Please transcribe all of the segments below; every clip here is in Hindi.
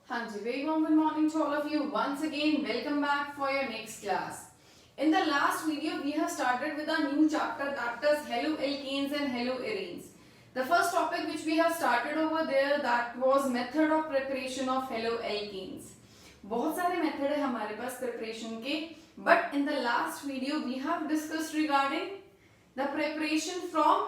Hanji, very warm good morning to all of you. Once again, welcome back for your next class. In the last video, we have started with a new chapter that is haloalkanes and haloarenes. The first topic which we have started over there that was method of preparation of haloalkanes. बहुत सारे मेथड है हमारे पास प्रिपरेशन के, but in the last video we have discussed regarding the preparation from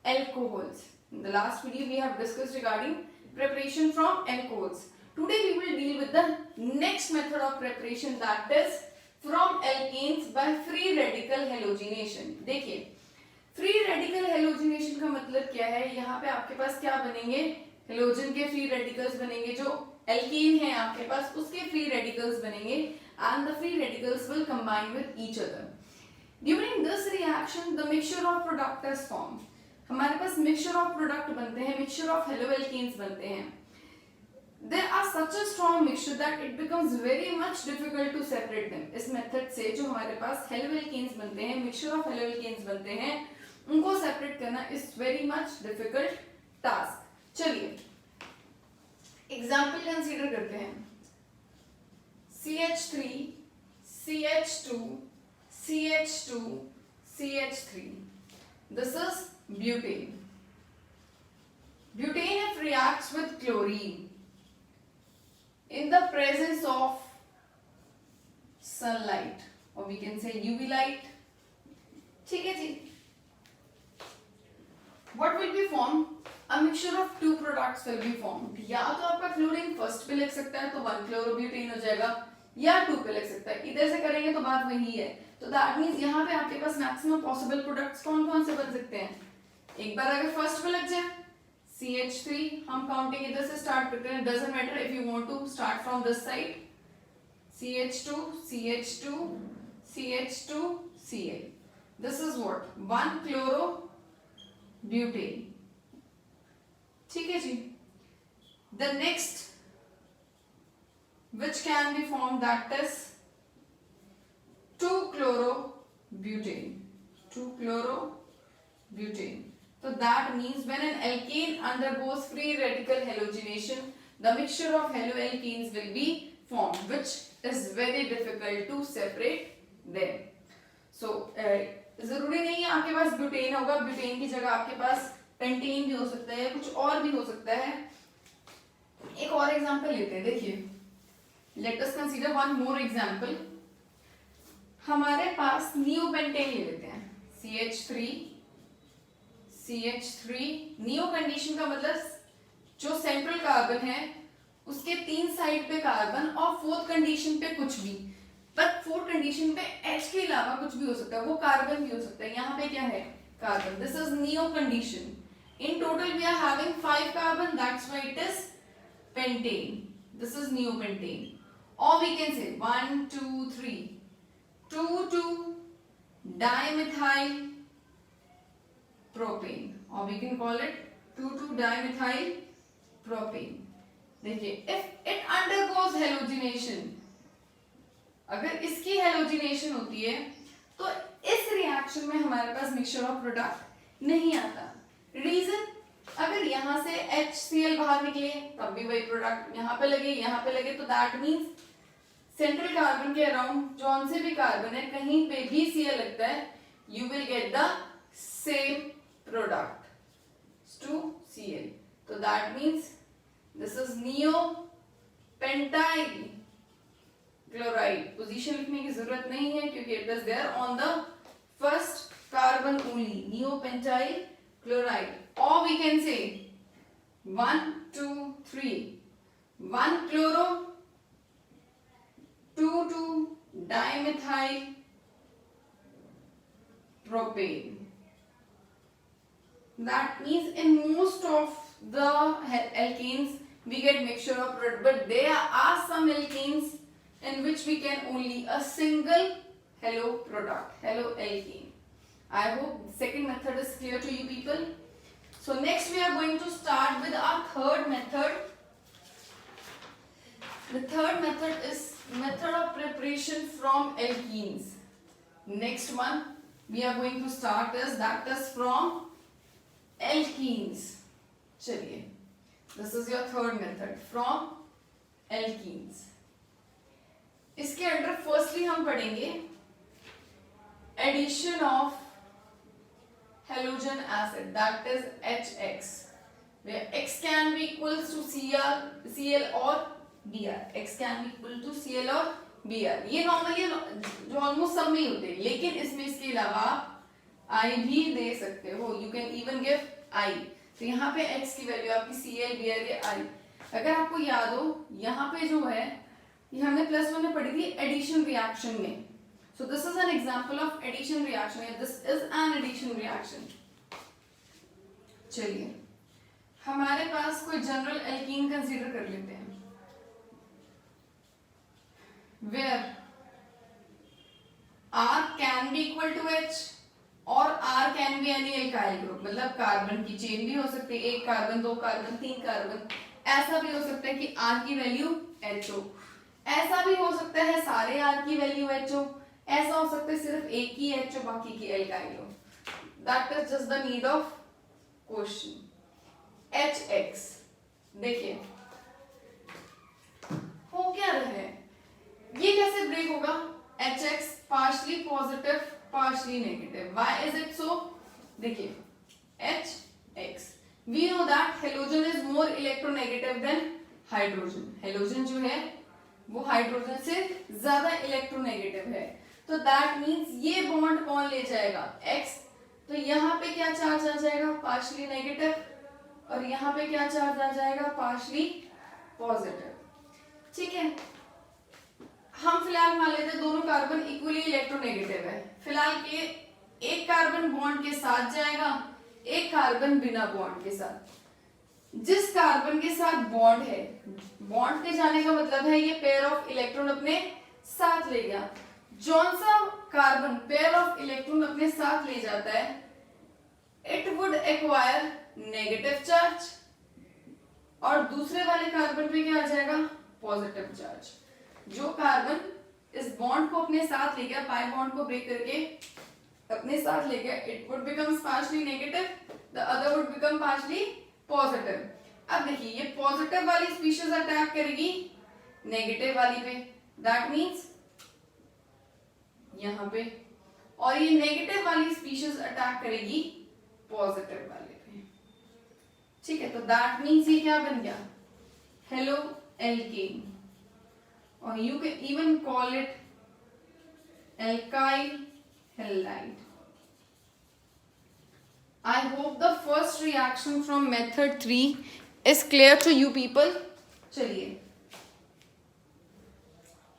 alcohols. In the last video we have discussed regarding preparation from alcohols. Today we will deal with the next method of preparation that is from alkanes by free radical halogenation. देखिए free radical halogenation का मतलब क्या है, यहाँ पे आपके पास क्या बनेंगे, हेलोजन के फ्री रेडिकल्स बनेंगे, जो एल्कीन है आपके पास उसके फ्री रेडिकल्स बनेंगे and the free radicals will combine with each other. During this reaction the mixture of product is formed. हमारे पास mixture of product बनते हैं, mixture of haloalkanes बनते हैं. There are such a strong mixture that it becomes very much difficult to separate them. इस मेथड से जो हमारे पास haloalkanes बनते हैं, mixture of haloalkanes बनते हैं, उनको सेपरेट करना is very much difficult task. चलिए एग्जाम्पल कंसीडर करते हैं. CH3, CH2, CH2, CH3. This is butane. Butane if reacts with chlorine in the presence of sunlight or we can say UV light. ठीक है जी. What will be formed? A mixture of two products will be formed. या तो आपका क्लोरीन फर्स्ट पे लिख सकता है तो 1-chlorobutane हो जाएगा, या 2 पे लिख सकता है. इधर से करेंगे तो बात वही है. तो दैट मींस यहाँ पे आपके पास मैक्सिमम पॉसिबल प्रोडक्ट्स कौन कौन से बन सकते हैं. एक बार अगर फर्स्ट पे लग जाए CH3, हम काउंटिंग इधर से स्टार्ट करते हैं. Doesn't matter if you want to start from this side. CH2, CH2, CH2, Cl. This is what 1-chlorobutane. ठीक है जी. The next which can be formed that is 2-chlorobutane. 2-chlorobutane. So that means when an alkane undergoes free radical halogenation, the mixture of haloalkanes will be formed, which is very difficult to separate them. So जरूरी नहीं है आपके पास ब्यूटेन होगा, ब्यूटेन की जगह आपके पास पेंटेन भी हो सकता है, कुछ और भी हो सकता है. एक और एग्जांपल लेते हैं. देखिए let us consider one more example. हमारे पास नियोपेंटेन ले लेते हैं. CH3, CH3. नियो कंडीशन का मतलब जो सेंट्रल कार्बन है उसके 3 साइड पे कार्बन और फोर्थ कंडीशन पे कुछ भी, पर फोर्थ कंडीशन पे H के अलावा कुछ भी हो सकता है, वो कार्बन भी हो सकता है. यहाँ पे क्या है, carbon. This is neo condition. In total we are having 5 carbon, that's why it is pentane. This is neopentane. Or we can say 1, 2, 3, 2,2-dimethyl propane, or we can call it 2,2-dimethyl propane. देखिए if it undergoes halogenation, अगर इसकी halogenation होती है तो इस रिएक्शन में हमारे पास मिक्सचर ऑफ प्रोडक्ट नहीं आता. रीजन, अगर यहाँ से HCl बाहर निकले तब भी वही प्रोडक्ट यहाँ पे लगे तो दैट मींस सेंट्रल कार्बन के अराउंड जौन से भी कार्बन है कहीं पे भी Cl लगता है, you will get the same product to Cl. तो that means this is neopentyl chloride. Position लिखने की जरूरत नहीं है क्योंकि it is there on the first carbon only. Neopentyl chloride, or we can say 1, 2, 3, 1-chloro, 2,2-dimethyl propane. That means in most of the alkanes we get mixture of product, but there are some alkanes in which we can only a single halo product, haloalkane. I hope the second method is clear to you people. So next we are going to start with our third method. The third method is method of preparation from alkenes. Next one we are going to start is that is from alkenes. चलिए, this is your third method from alkenes. इसके अंडर फर्स्टली हम पढ़ेंगे addition of halogen acid, that is HX, where X can be equals to Cl or Br. X can be equal to Cl और Br. ये नॉर्मली जो ऑलमोस्ट सब में ही होते हैं, लेकिन इसमें इसके अलावा I भी दे सकते हो. You can even give I. तो यहाँ पे X की वैल्यू आपकी Cl, Br या I. अगर आपको याद हो, यहाँ पे जो है ये हमने +1 में पढ़ी थी एडिशन रिएक्शन में. So this is an example of addition reaction. This is an addition reaction. चलिए हमारे पास कोई जनरल एल्कीन कंसीडर कर लेते हैं, where R can be equal to H और R can be any alkyl group. मतलब कार्बन की चेन भी हो सकती है, 1 कार्बन, 2 कार्बन, 3 कार्बन. ऐसा भी हो सकता है कि R की वैल्यू HO. ऐसा भी हो सकता है सारे R की वैल्यू HO. ऐसा हो सकता है सिर्फ एक ही HO बाकी की एल्काइल हो. That is just the need of question. HX देखिए हो क्या रहा है, ये कैसे ब्रेक होगा? HX partially positive partially negative. Why is it so? देखिए HX we know that halogen is more electronegative than hydrogen. Halogen जो है वो हाइड्रोजन से ज्यादा इलेक्ट्रोनेगेटिव है. तो दैट मीन्स ये बॉन्ड कौन ले जाएगा? X. तो यहाँ पे क्या चार्ज आ जाएगा? Partially negative. और यहाँ पे क्या चार्ज आ जाएगा? Partially positive. ठीक है, हम फिलहाल मान लेते हैं दोनों कार्बन इक्वली इलेक्ट्रोनेगेटिव है. फिलहाल के एक कार्बन बॉन्ड के साथ जाएगा, एक कार्बन बिना बॉन्ड के साथ. जिस कार्बन के साथ बॉन्ड है, बॉन्ड के जाने का मतलब है ये पेयर ऑफ इलेक्ट्रॉन अपने साथ ले गया. जौन सा कार्बन पेयर ऑफ इलेक्ट्रॉन अपने साथ ले जाता है, it would acquire negative charge और दूसरे वाले कार्बन पे क्या आ जाएगा? Positive charge. जो कार्बन इस बॉन्ड को अपने साथ ले गया, पाई बॉन्ड को ब्रेक करके अपने साथ ले गया, it would become partially negative, the other would become partially positive. अब देखिए ये पॉजिटिव वाली स्पीशीज अटैक करेगी नेगेटिव वाली पे, दैट मीन्स यहाँ पे, और ये नेगेटिव वाली स्पीशीज अटैक करेगी पॉजिटिव वाले पे. ठीक है, तो दैट मीन्स ये क्या बन गया? Haloalkane. और you can even call it alkyl halide. I hope the first reaction from method 3 is clear to you people. चलिए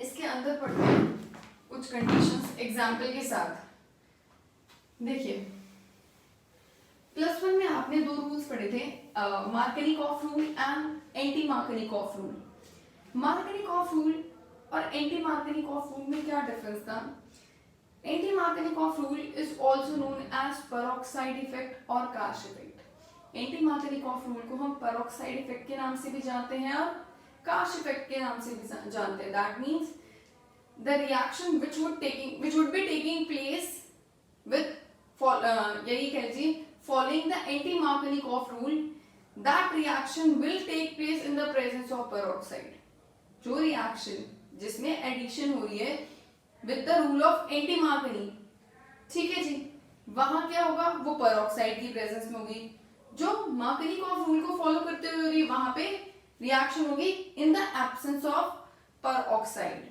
इसके अंदर पढ़ते हैं कुछ कंडीशंस एग्जाम्पल के साथ. देखिए +1 में आपने 2 रूल्स पढ़े थे, Markovnikov rule and anti Markovnikov rule. Markovnikov rule और एंटी मार्कनिकॉफ रूल में क्या डिफरेंस था? Anti-Markovnikov rule is also known as peroxide effect और Karsh effect. Anti-Markovnikov rule को हम peroxide effect के नाम से भी जानते हैं और Karsh effect के नाम से भी जानते हैं. That means the reaction which would be taking place with यही कह लीजिए following the Anti-Markovnikov rule, that reaction will take place in the presence of peroxide. जो reaction जिसमें addition हो रही है with the rule of anti मार्कनी, ठीक है जी, वहां क्या होगा? वो पेरोक्साइड की प्रेजेंस में होगी. जो मार्कनिकॉफ रूल को फॉलो करते हुए होगी वहां पे रिएक्शन होगी in the absence of peroxide.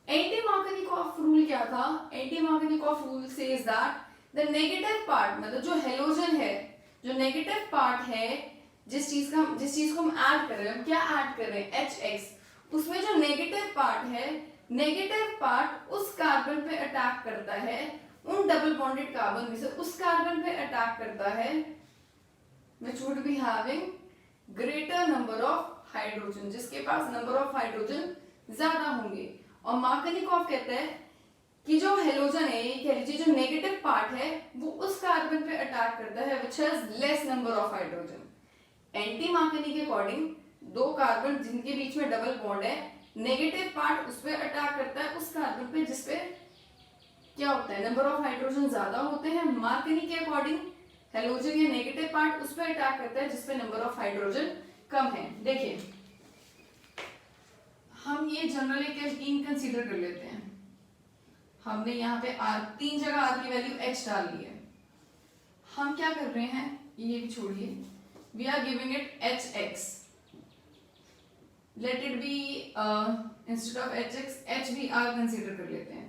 Anti Markovnikov rule क्या था? Anti Markovnikov rule says that the negative part, मतलब जो हेलोजन है, जो नेगेटिव पार्ट है, जिस चीज को हम ऐड कर रहे हैं, हम क्या ऐड कर रहे हैं? HX. उसमें जो नेगेटिव पार्ट है, नेगेटिव पार्ट उस कार्बन पे अटैक करता है, उन डबल बॉन्डेड कार्बन में से उस कार्बन पे अटैक करता है which would be having greater number of hydrogen, जिसके पास नंबर ऑफ हाइड्रोजन ज्यादा होंगे. और मार्कनिकॉफ कहता है कि जो हेलोजन है, कह लीजिए जो नेगेटिव पार्ट है, वो उस कार्बन पे अटैक करता है which has less number of hydrogen. Anti मार्कनी के अकॉर्डिंग दो कार्बन जिनके बीच में डबल बॉन्ड है, नेगेटिव पार्ट उस पर अटैक करता है उस कार्बन पे जिसपे क्या होता है? नंबर ऑफ हाइड्रोजन ज्यादा होते हैं. मार्कनी के अकॉर्डिंग हेलोजन या नेगेटिव पार्ट उस पर अटैक करता है जिसपे नंबर ऑफ हाइड्रोजन कम है. देखिए जनरल एक एल्कीन कंसीडर कर लेते हैं। हमने यहाँ पे R, 3 जगह R की वैल्यू H डाल ली है। हम क्या कर रहे हैं, ये भी छोड़िए, we are giving it HX, let it be instead of HX HBr consider कर लेते हैं।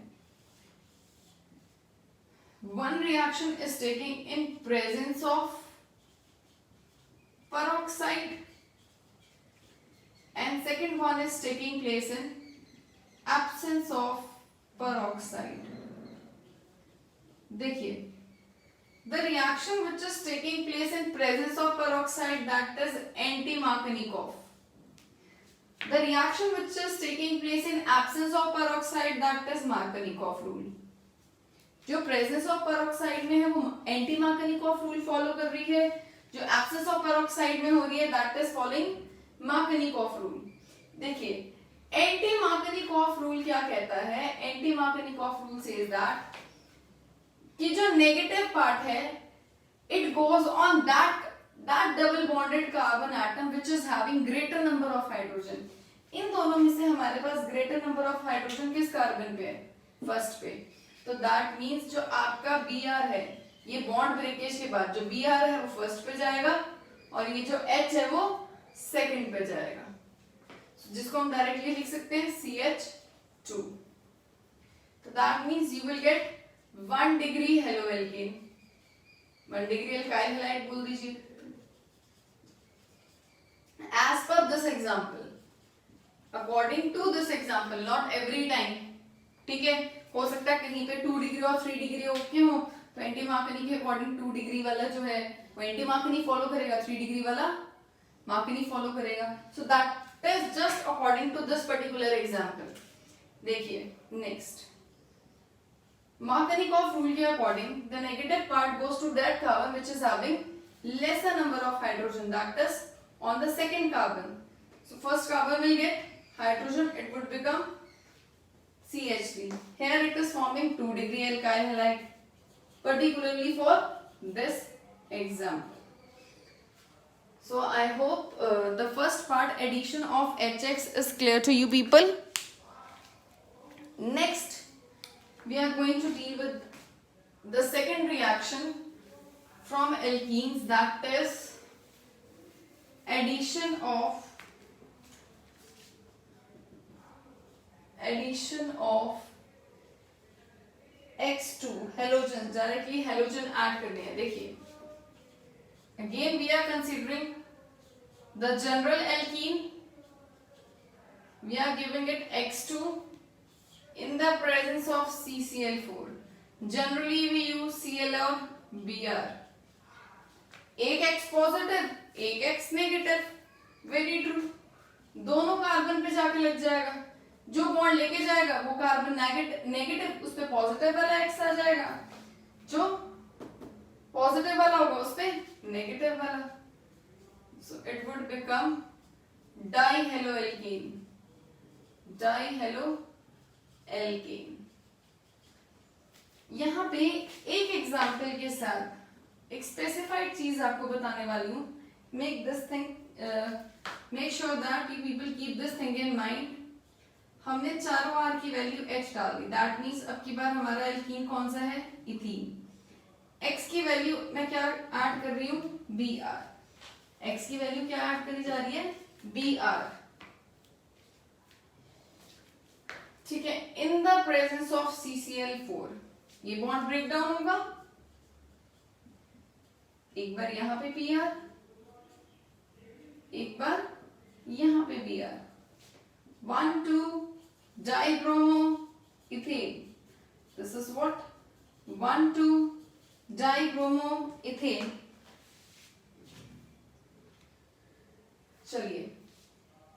One reaction is taking in presence of peroxide and second one is taking place in absence of peroxide. देखिए, the reaction which is taking place in presence of peroxide, that is anti-Markovnikov. The reaction which is taking place in absence of peroxide, that is Markovnikov rule. जो प्रेजेंस ऑफ पेरोक्साइड में है वो एंटी मार्कोनिकॉफ रूल फॉलो कर रही है, जो एब्सेंस ऑफ पेरोक्साइड में हो रही है that is following Markovnikov rule. देखिए, एंटी मार्कोनिकॉफ रूल क्या कहता है, anti Markovnikov rule says that कि जो नेगेटिव पार्ट है it goes on that double bonded carbon atom which is having greater number of hydrogen. इन दोनों में से हमारे पास ग्रेटर नंबर ऑफ हाइड्रोजन किस कार्बन पे है, फर्स्ट पे। तो दैट मीन्स जो आपका Br है, ये बॉन्ड ब्रेकेज के बाद जो Br है वो फर्स्ट पे जाएगा और ये जो H है वो सेकंड पे जाएगा, जिसको हम डायरेक्टली लिख सकते हैं CH2। तो that means you will get 1 degree halo alkane, 1 degree alkyl halide बोल दीजिए। As per this example, according to this example, not every time, ठीक है, हो सकता है कहीं पे 2 डिग्री और 3 डिग्री ओके हो, तो एंटी मार्कोनी के अकॉर्डिंग 2 डिग्री वाला जो है वो एंटी मार्कोनी फॉलो करेगा, 3 डिग्री वाला मार्कोनी फॉलो करेगा। So that is just according to this particular example. देखिए नेक्स्ट, मार्कोनिकॉफ रूल के according the negative part goes to that carbon which is having lesser number of hydrogen, that is on the second carbon. So first carbon will get hydrogen, it would become CH3. Here it is forming 2 degree alkyl halide, particularly for this example. So I hope the first part, addition of HX, is clear to you people. Next, we are going to deal with the second reaction from alkenes, that is addition of X2 halogen, directly halogen add करने हैं। देखिए, again we are considering the general alkene, we are giving it X2 in the presence of CCl4. Generally we use Cl और Br, एक X पॉजिटिव एक X नेगेटिव, वेरी ट्रू, दोनों कार्बन पे जाके लग जाएगा, जो बॉन्ड लेके जाएगा वो कार्बन नेगेटिव, उस पे पॉजिटिव वाला X आ जाएगा, जो पॉजिटिव वाला होगा उस पे नेगेटिव वाला। So it would become dihaloalkane, dihaloalkane. यहाँ पे एक एग्जाम्पल के साथ एक स्पेसिफाइड चीज आपको बताने वाली हूँ। Make this thing, make sure that you people keep this thing in mind. हमने चारों R की वैल्यू H डाल दी, दैट मीन्स अब की बार हमारा एल्कीन कौन सा है, इथीन। X की वैल्यू मैं क्या ऐड कर रही हूँ, Br। X की वैल्यू क्या ऐड करी जा रही है, Br, ठीक है। इन द प्रेजेंस ऑफ CCl4 ये बॉन्ड ब्रेक डाउन होगा, एक बार यहाँ पे Br, एक बार यहाँ पे Br, 1,2 dibromo ethane. This is what, 1,2 dibromo ethane. चलिए,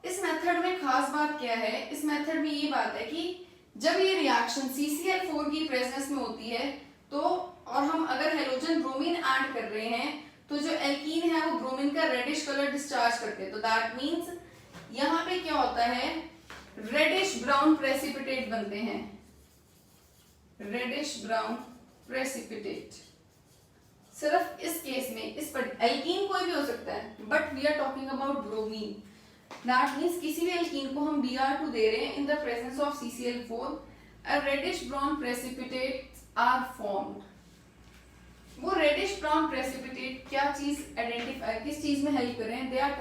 इस मेथड में खास बात क्या है, इस मेथड में ये बात है कि जब ये रिएक्शन CCl4 की प्रेजेंस में होती है तो, और हम अगर हेलोजन ब्रोमीन ऐड कर रहे हैं तो जो एल्कीन है वो ब्रोमीन का रेडिश कलर डिस्चार्ज करते हैं। तो दैट मीन्स यहाँ पे क्या होता है, रेडिश ब्राउन प्रेसिपिटेट बनते हैं, रेडिश ब्राउन प्रेसिपिटेट। सिर्फ इस केस में, इस पर एल्कीन कोई भी हो सकता है, but we are talking about bromine. That means किसी भी एल्कीन को हम Br2 दे रहे हैं in the presence of CCl4, a reddish brown precipitates are formed. वो रेडिश ब्राउन प्रेसिपिटेट क्या चीज आइडेंटिफाई, किस चीज में हेल्प कर रहे हैं? They are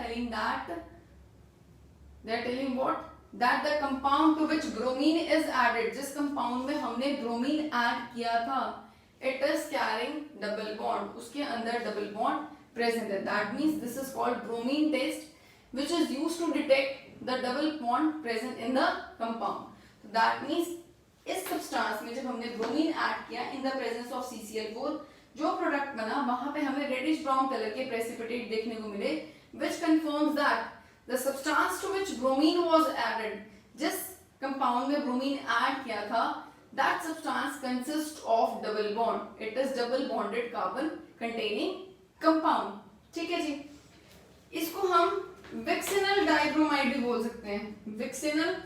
telling what, that the compound to which bromine is added, जिस कंपाउंड में हमने ब्रोमीन ऐड किया था, it is carrying double bond, उसके अंदर डबल बॉन्ड प्रेजेंट है. That means this is called bromine test which is used to detect the double bond present in the compound. That means इस सब्सटेंस में जब हमने ब्रोमीन ऐड किया इन द प्रेजेंस ऑफ CCl4, जो प्रोडक्ट बना वहां पे हमें रेडिश ब्राउन कलर के प्रेसिपिटेट देखने को मिले, which confirms that the substance to which bromine was added, जिस कंपाउंड में ब्रोमीन ऐड किया था, that substance consists of double bond. It is double bonded carbon containing compound. ठीक है जी. इसको हम विक्सिनल डाइब्रोमाइड भी बोल सकते हैं. विक्सिनल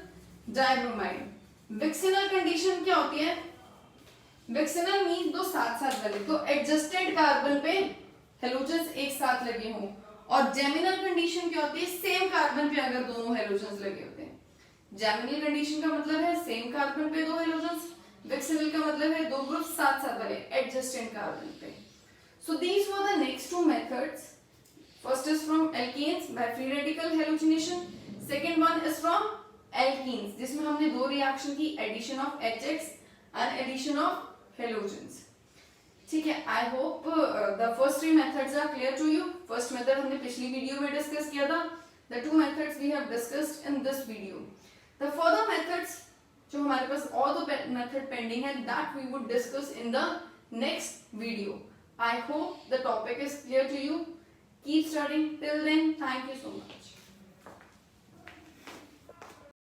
डाइब्रोमाइड. विक्सिनल कंडीशन क्या होती है? विक्सिनल मीन दो साथ साथ लगे, तो एडजस्टेड कार्बन पे हेलोजन्स एक साथ लगे हों. और जेमिनल कंडीशन क्या होती है? सेम कार्बन पे अगर दोनों हेलोजन्स लगे होते हैं. जेमिनल कंडीशन का मतलब है सेम कार्बन पे दो हेलोजन्स, विक्सिनल का मतलब है दो ग्रुप साथ साथ वाले एडजस्टेड कार्बन पे. So these were the next two methods. First is from alkanes by free radical halogenation. Second one is from alkenes, जिसमें हमने दो रिएक्शन की, addition of HX and addition of halogens. ठीक है. I hope the first three methods are clear to you. First method हमने पिछली वीडियो में डिस्कस किया था. The two methods we have discussed in this video. The further methods जो हमारे पास और दो मेथड पेंडिंग है, that we would discuss in the next video. I hope the topic is clear to you. Keep studying. Till then, thank you so much.